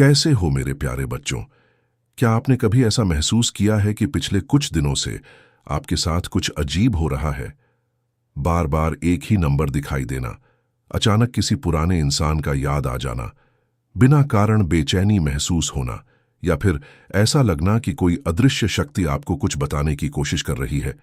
कैसे हो मेरे प्यारे बच्चों? क्या आपने कभी ऐसा महसूस किया है कि पिछले कुछ दिनों से आपके साथ कुछ अजीब हो रहा है? बार बार एक ही नंबर दिखाई देना, अचानक किसी पुराने इंसान का याद आ जाना, बिना कारण बेचैनी महसूस होना, या फिर ऐसा लगना कि कोई अदृश्य शक्ति आपको कुछ बताने की कोशिश कर रही है।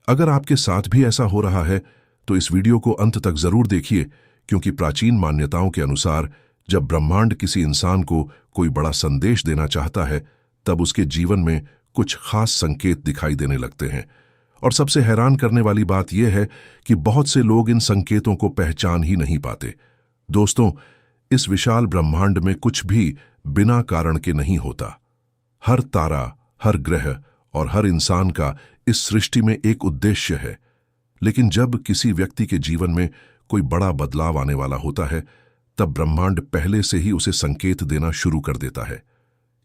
अगर आपके साथ भी ऐसा हो रहा है तो इस वीडियो को अंत तक जरूर देखिए, क्योंकि प्राचीन मान्यताओं के अनुसार जब ब्रह्मांड किसी इंसान को कोई बड़ा संदेश देना चाहता है, तब उसके जीवन में कुछ खास संकेत दिखाई देने लगते हैं। और सबसे हैरान करने वाली बात यह है कि बहुत से लोग इन संकेतों को पहचान ही नहीं पाते। दोस्तों, इस विशाल ब्रह्मांड में कुछ भी बिना कारण के नहीं होता। हर तारा, हर ग्रह और हर इंसान का इस सृष्टि में एक उद्देश्य है। लेकिन जब किसी व्यक्ति के जीवन में कोई बड़ा बदलाव आने वाला होता है, तब ब्रह्मांड पहले से ही उसे संकेत देना शुरू कर देता है।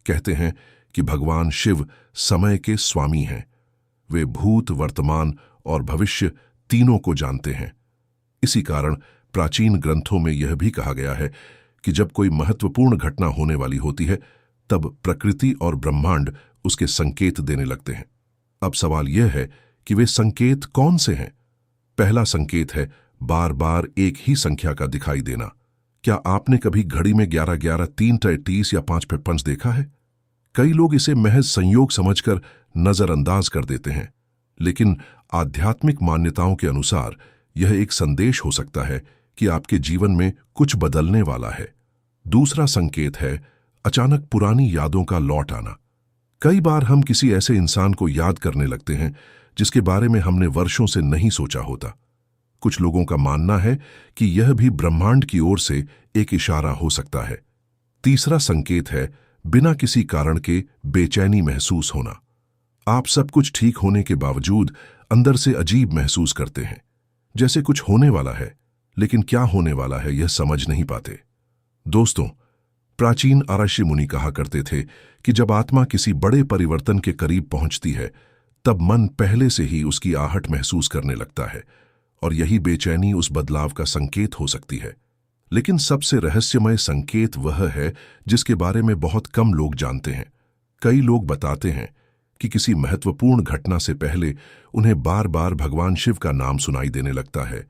कहते हैं कि भगवान शिव समय के स्वामी हैं। वे भूत, वर्तमान और भविष्य तीनों को जानते हैं। इसी कारण प्राचीन ग्रंथों में यह भी कहा गया है कि जब कोई महत्वपूर्ण घटना होने वाली होती है, तब प्रकृति और ब्रह्मांड उसके संकेत देने लगते हैं। अब सवाल यह है कि वे संकेत कौन से हैं? पहला संकेत है बार बार एक ही संख्या का दिखाई देना। क्या आपने कभी घड़ी में 11-11, 3-30 या 5-5 देखा है? कई लोग इसे महज संयोग समझकर नजरअंदाज कर देते हैं, लेकिन आध्यात्मिक मान्यताओं के अनुसार यह एक संदेश हो सकता है कि आपके जीवन में कुछ बदलने वाला है। दूसरा संकेत है अचानक पुरानी यादों का लौट आना। कई बार हम किसी ऐसे इंसान को याद करने लगते हैं जिसके बारे में हमने वर्षों से नहीं सोचा होता। कुछ लोगों का मानना है कि यह भी ब्रह्मांड की ओर से एक इशारा हो सकता है। तीसरा संकेत है बिना किसी कारण के बेचैनी महसूस होना। आप सब कुछ ठीक होने के बावजूद अंदर से अजीब महसूस करते हैं, जैसे कुछ होने वाला है, लेकिन क्या होने वाला है यह समझ नहीं पाते। दोस्तों, प्राचीन ऋषि मुनि कहा करते थे कि जब आत्मा किसी बड़े परिवर्तन के करीब पहुंचती है, तब मन पहले से ही उसकी आहट महसूस करने लगता है, और यही बेचैनी उस बदलाव का संकेत हो सकती है। लेकिन सबसे रहस्यमय संकेत वह है जिसके बारे में बहुत कम लोग जानते हैं। कई लोग बताते हैं कि किसी महत्वपूर्ण घटना से पहले उन्हें बार बार भगवान शिव का नाम सुनाई देने लगता है,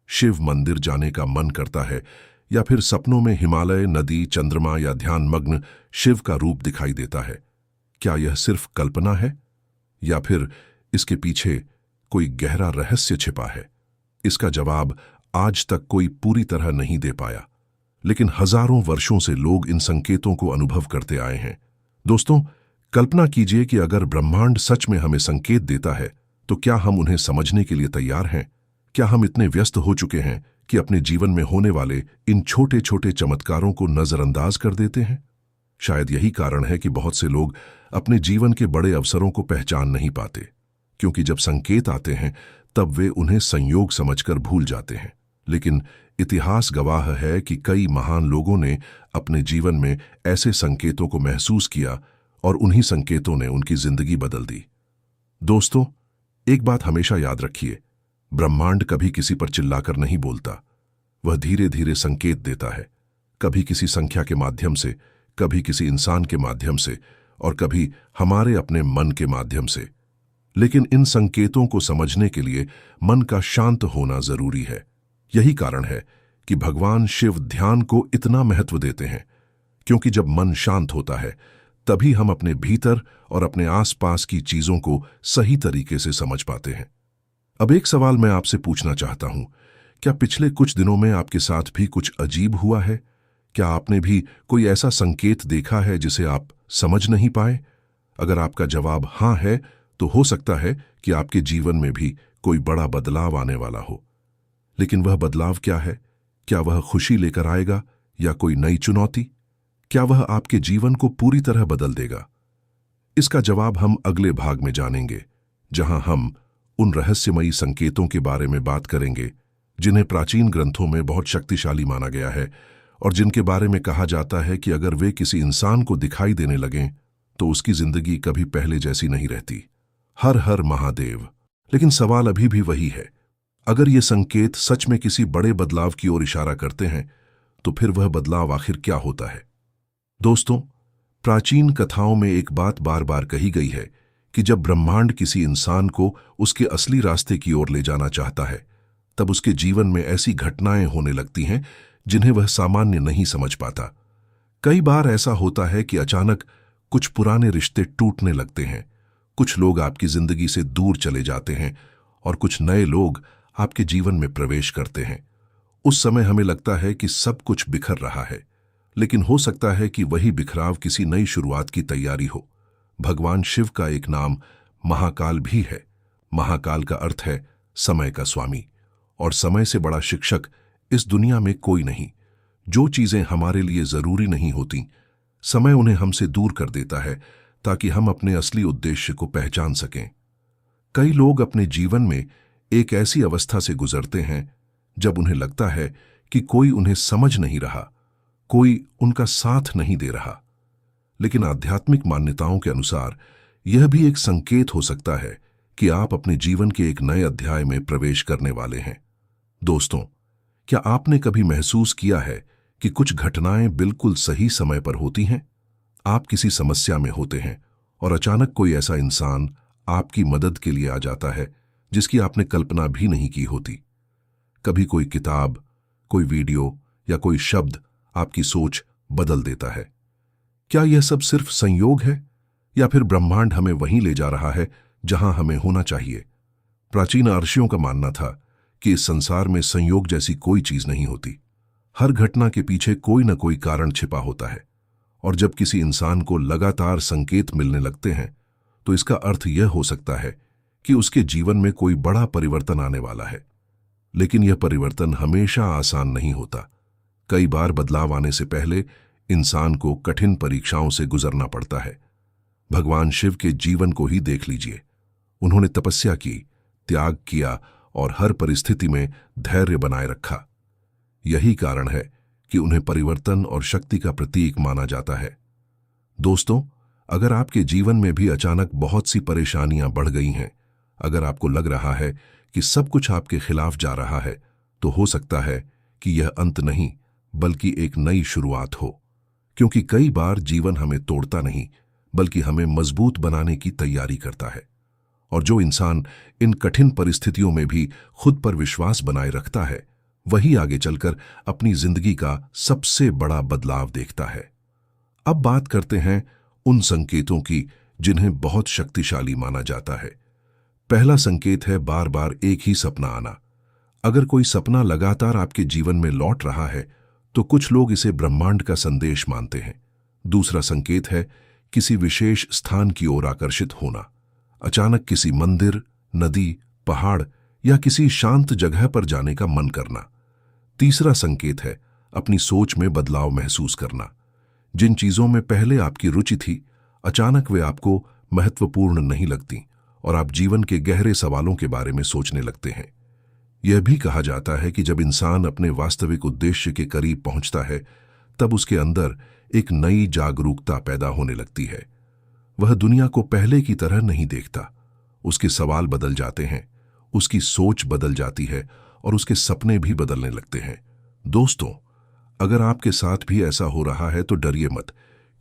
शिव मंदिर जाने का मन करता है, या फिर सपनों में हिमालय, नदी, चंद्रमा या ध्यानमग्न शिव का रूप दिखाई देता है। क्या यह सिर्फ कल्पना है, या फिर इसके पीछे कोई गहरा रहस्य छिपा है? इसका जवाब आज तक कोई पूरी तरह नहीं दे पाया, लेकिन हजारों वर्षों से लोग इन संकेतों को अनुभव करते आए हैं। दोस्तों, कल्पना कीजिए कि अगर ब्रह्मांड सच में हमें संकेत देता है, तो क्या हम उन्हें समझने के लिए तैयार हैं? क्या हम इतने व्यस्त हो चुके हैं कि अपने जीवन में होने वाले इन छोटे छोटे चमत्कारों को नजरअंदाज कर देते हैं? शायद यही कारण है कि बहुत से लोग अपने जीवन के बड़े अवसरों को पहचान नहीं पाते, क्योंकि जब संकेत आते हैं तब वे उन्हें संयोग समझकर भूल जाते हैं। लेकिन इतिहास गवाह है कि कई महान लोगों ने अपने जीवन में ऐसे संकेतों को महसूस किया, और उन्हीं संकेतों ने उनकी जिंदगी बदल दी। दोस्तों, एक बात हमेशा याद रखिए, ब्रह्मांड कभी किसी पर चिल्लाकर नहीं बोलता। वह धीरे धीरे संकेत देता है, कभी किसी संख्या के माध्यम से, कभी किसी इंसान के माध्यम से, और कभी हमारे अपने मन के माध्यम से। लेकिन इन संकेतों को समझने के लिए मन का शांत होना जरूरी है। यही कारण है कि भगवान शिव ध्यान को इतना महत्व देते हैं, क्योंकि जब मन शांत होता है, तभी हम अपने भीतर और अपने आसपास की चीजों को सही तरीके से समझ पाते हैं। अब एक सवाल मैं आपसे पूछना चाहता हूं, क्या पिछले कुछ दिनों में आपके साथ भी कुछ अजीब हुआ है? क्या आपने भी कोई ऐसा संकेत देखा है जिसे आप समझ नहीं पाए? अगर आपका जवाब हां है, तो हो सकता है कि आपके जीवन में भी कोई बड़ा बदलाव आने वाला हो। लेकिन वह बदलाव क्या है? क्या वह खुशी लेकर आएगा, या कोई नई चुनौती? क्या वह आपके जीवन को पूरी तरह बदल देगा? इसका जवाब हम अगले भाग में जानेंगे, जहां हम उन रहस्यमयी संकेतों के बारे में बात करेंगे जिन्हें प्राचीन ग्रंथों में बहुत शक्तिशाली माना गया है, और जिनके बारे में कहा जाता है कि अगर वे किसी इंसान को दिखाई देने लगें तो उसकी जिंदगी कभी पहले जैसी नहीं रहती। हर हर महादेव। लेकिन सवाल अभी भी वही है, अगर ये संकेत सच में किसी बड़े बदलाव की ओर इशारा करते हैं, तो फिर वह बदलाव आखिर क्या होता है? दोस्तों, प्राचीन कथाओं में एक बात बार बार कही गई है कि जब ब्रह्मांड किसी इंसान को उसके असली रास्ते की ओर ले जाना चाहता है, तब उसके जीवन में ऐसी घटनाएं होने लगती हैं जिन्हें वह सामान्य नहीं समझ पाता। कई बार ऐसा होता है कि अचानक कुछ पुराने रिश्ते टूटने लगते हैं, कुछ लोग आपकी जिंदगी से दूर चले जाते हैं और कुछ नए लोग आपके जीवन में प्रवेश करते हैं। उस समय हमें लगता है कि सब कुछ बिखर रहा है, लेकिन हो सकता है कि वही बिखराव किसी नई शुरुआत की तैयारी हो। भगवान शिव का एक नाम महाकाल भी है। महाकाल का अर्थ है समय का स्वामी, और समय से बड़ा शिक्षक इस दुनिया में कोई नहीं। जो चीजें हमारे लिए जरूरी नहीं होती, समय उन्हें हमसे दूर कर देता है ताकि हम अपने असली उद्देश्य को पहचान सकें। कई लोग अपने जीवन में एक ऐसी अवस्था से गुजरते हैं जब उन्हें लगता है कि कोई उन्हें समझ नहीं रहा, कोई उनका साथ नहीं दे रहा। लेकिन आध्यात्मिक मान्यताओं के अनुसार यह भी एक संकेत हो सकता है कि आप अपने जीवन के एक नए अध्याय में प्रवेश करने वाले हैं। दोस्तों, क्या आपने कभी महसूस किया है कि कुछ घटनाएं बिल्कुल सही समय पर होती हैं? आप किसी समस्या में होते हैं और अचानक कोई ऐसा इंसान आपकी मदद के लिए आ जाता है जिसकी आपने कल्पना भी नहीं की होती। कभी कोई किताब, कोई वीडियो या कोई शब्द आपकी सोच बदल देता है। क्या यह सब सिर्फ संयोग है, या फिर ब्रह्मांड हमें वहीं ले जा रहा है जहां हमें होना चाहिए? प्राचीन ऋषियों का मानना था कि इस संसार में संयोग जैसी कोई चीज नहीं होती। हर घटना के पीछे कोई न कोई कारण छिपा होता है, और जब किसी इंसान को लगातार संकेत मिलने लगते हैं तो इसका अर्थ यह हो सकता है कि उसके जीवन में कोई बड़ा परिवर्तन आने वाला है। लेकिन यह परिवर्तन हमेशा आसान नहीं होता। कई बार बदलाव आने से पहले इंसान को कठिन परीक्षाओं से गुजरना पड़ता है। भगवान शिव के जीवन को ही देख लीजिए। उन्होंने तपस्या की, त्याग किया और हर परिस्थिति में धैर्य बनाए रखा। यही कारण है कि उन्हें परिवर्तन और शक्ति का प्रतीक माना जाता है। दोस्तों, अगर आपके जीवन में भी अचानक बहुत सी परेशानियां बढ़ गई हैं, अगर आपको लग रहा है कि सब कुछ आपके खिलाफ जा रहा है, तो हो सकता है कि यह अंत नहीं बल्कि एक नई शुरुआत हो। क्योंकि कई बार जीवन हमें तोड़ता नहीं बल्कि हमें मजबूत बनाने की तैयारी करता है। और जो इंसान इन कठिन परिस्थितियों में भी खुद पर विश्वास बनाए रखता है, वही आगे चलकर अपनी जिंदगी का सबसे बड़ा बदलाव देखता है। अब बात करते हैं उन संकेतों की जिन्हें बहुत शक्तिशाली माना जाता है। पहला संकेत है बार बार एक ही सपना आना। अगर कोई सपना लगातार आपके जीवन में लौट रहा है तो कुछ लोग इसे ब्रह्मांड का संदेश मानते हैं। दूसरा संकेत है किसी विशेष स्थान की ओर आकर्षित होना। अचानक किसी मंदिर, नदी, पहाड़ या किसी शांत जगह पर जाने का मन करना। तीसरा संकेत है अपनी सोच में बदलाव महसूस करना। जिन चीजों में पहले आपकी रुचि थी, अचानक वे आपको महत्वपूर्ण नहीं लगती और आप जीवन के गहरे सवालों के बारे में सोचने लगते हैं। यह भी कहा जाता है कि जब इंसान अपने वास्तविक उद्देश्य के करीब पहुंचता है, तब उसके अंदर एक नई जागरूकता पैदा होने लगती है। वह दुनिया को पहले की तरह नहीं देखता। उसके सवाल बदल जाते हैं, उसकी सोच बदल जाती है और उसके सपने भी बदलने लगते हैं। दोस्तों, अगर आपके साथ भी ऐसा हो रहा है तो डरिए मत,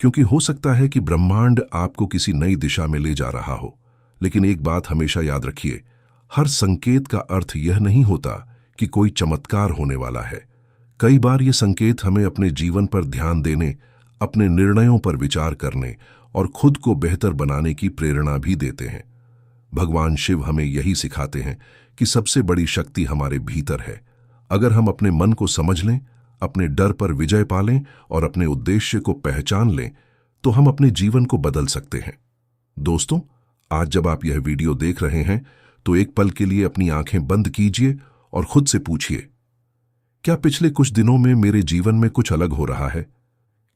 क्योंकि हो सकता है कि ब्रह्मांड आपको किसी नई दिशा में ले जा रहा हो। लेकिन एक बात हमेशा याद रखिए, हर संकेत का अर्थ यह नहीं होता कि कोई चमत्कार होने वाला है। कई बार ये संकेत हमें अपने जीवन पर ध्यान देने, अपने निर्णयों पर विचार करने और खुद को बेहतर बनाने की प्रेरणा भी देते हैं। भगवान शिव हमें यही सिखाते हैं कि सबसे बड़ी शक्ति हमारे भीतर है। अगर हम अपने मन को समझ लें, अपने डर पर विजय पालें और अपने उद्देश्य को पहचान लें, तो हम अपने जीवन को बदल सकते हैं। दोस्तों, आज जब आप यह वीडियो देख रहे हैं तो एक पल के लिए अपनी आंखें बंद कीजिए और खुद से पूछिए, क्या पिछले कुछ दिनों में मेरे जीवन में कुछ अलग हो रहा है?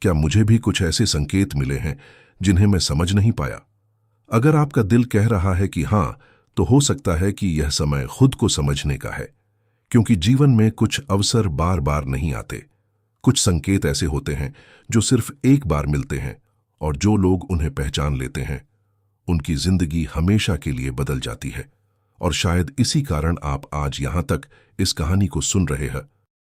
क्या मुझे भी कुछ ऐसे संकेत मिले हैं जिन्हें मैं समझ नहीं पाया? अगर आपका दिल कह रहा है कि हां, तो हो सकता है कि यह समय खुद को समझने का है। क्योंकि जीवन में कुछ अवसर बार बार नहीं आते। कुछ संकेत ऐसे होते हैं जो सिर्फ एक बार मिलते हैं, और जो लोग उन्हें पहचान लेते हैं उनकी जिंदगी हमेशा के लिए बदल जाती है। और शायद इसी कारण आप आज यहां तक इस कहानी को सुन रहे हैं।